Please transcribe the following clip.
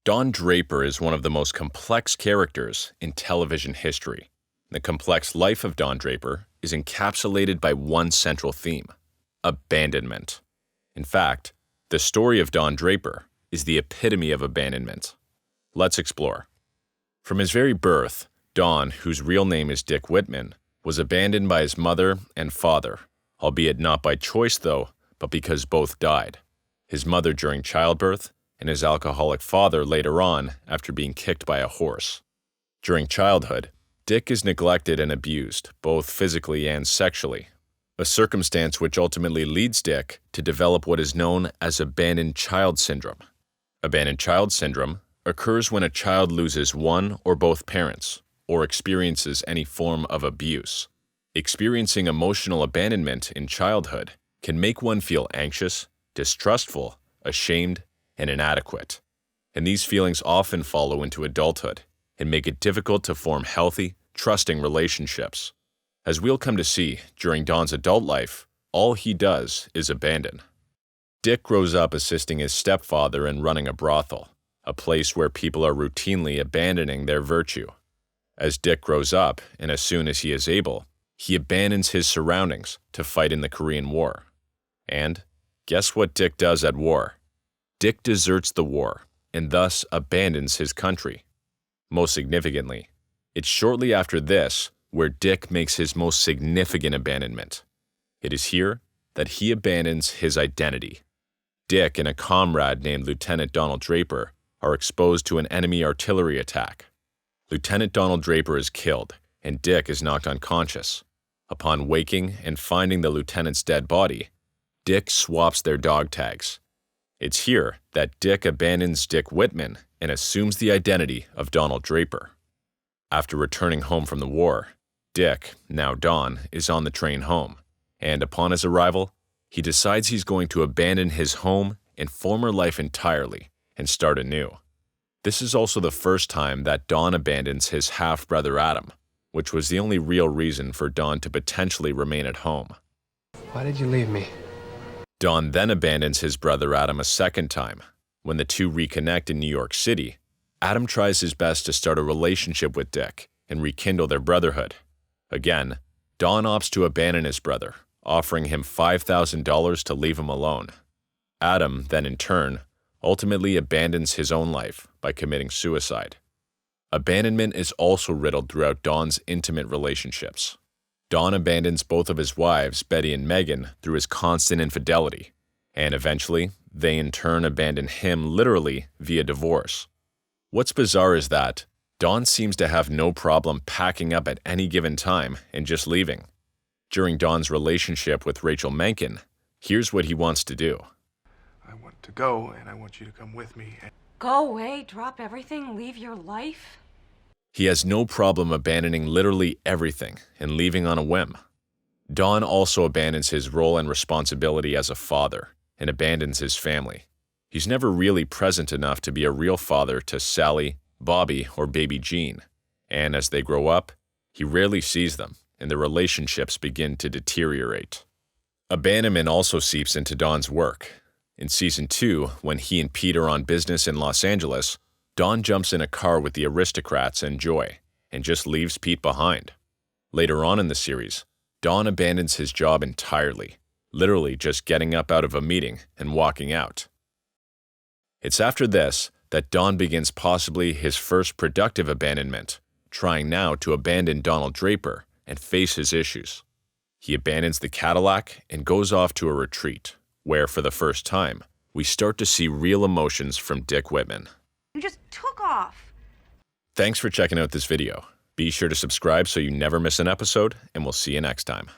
Don Draper is one of the most complex characters in television history. The complex life of Don Draper is encapsulated by one central theme: abandonment. In fact, the story of Don Draper is the epitome of abandonment. Let's explore. From his very birth, Don, whose real name is Dick Whitman, was abandoned by his mother and father, albeit not by choice though, but because both died. His mother during childbirth, and his alcoholic father later on after being kicked by a horse. During childhood, Dick is neglected and abused, both physically and sexually, a circumstance which ultimately leads Dick to develop what is known as abandoned child syndrome. Abandoned child syndrome occurs when a child loses one or both parents, or experiences any form of abuse. Experiencing emotional abandonment in childhood can make one feel anxious, distrustful, ashamed, and inadequate. And these feelings often follow into adulthood and make it difficult to form healthy, trusting relationships. As we'll come to see, during Don's adult life, all he does is abandon. Dick grows up assisting his stepfather in running a brothel, a place where people are routinely abandoning their virtue. As Dick grows up, and as soon as he is able, he abandons his surroundings to fight in the Korean War. And guess what Dick does at war? Dick deserts the war and thus abandons his country. Most significantly, it's shortly after this where Dick makes his most significant abandonment. It is here that he abandons his identity. Dick and a comrade named Lieutenant Donald Draper are exposed to an enemy artillery attack. Lieutenant Donald Draper is killed, and Dick is knocked unconscious. Upon waking and finding the lieutenant's dead body, Dick swaps their dog tags. It's here that Dick abandons Dick Whitman and assumes the identity of Donald Draper. After returning home from the war, Dick, now Don, is on the train home, and upon his arrival, he decides he's going to abandon his home and former life entirely and start anew. This is also the first time that Don abandons his half-brother Adam, which was the only real reason for Don to potentially remain at home. Why did you leave me? Don then abandons his brother Adam a second time. When the two reconnect in New York City, Adam tries his best to start a relationship with Dick and rekindle their brotherhood. Again, Don opts to abandon his brother, offering him $5,000 to leave him alone. Adam then in turn ultimately abandons his own life by committing suicide. Abandonment is also riddled throughout Don's intimate relationships. Don abandons both of his wives, Betty and Megan, through his constant infidelity, and eventually, they in turn abandon him literally via divorce. What's bizarre is that Don seems to have no problem packing up at any given time and just leaving. During Don's relationship with Rachel Menken, here's what he wants to do. I want to go, and I want you to come with me. Go away, drop everything, leave your life? He has no problem abandoning literally everything and leaving on a whim. Don also abandons his role and responsibility as a father and abandons his family. He's never really present enough to be a real father to Sally, Bobby, or baby Jean, and as they grow up, he rarely sees them, and their relationships begin to deteriorate. Abandonment also seeps into Don's work. In Season 2, when he and Pete are on business in Los Angeles, Don jumps in a car with the aristocrats and Joy, and just leaves Pete behind. Later on in the series, Don abandons his job entirely, literally just getting up out of a meeting and walking out. It's after this that Don begins possibly his first productive abandonment, trying now to abandon Donald Draper and face his issues. He abandons the Cadillac and goes off to a retreat, where for the first time, we start to see real emotions from Dick Whitman. You just took off. Thanks for checking out this video. Be sure to subscribe so you never miss an episode, and we'll see you next time.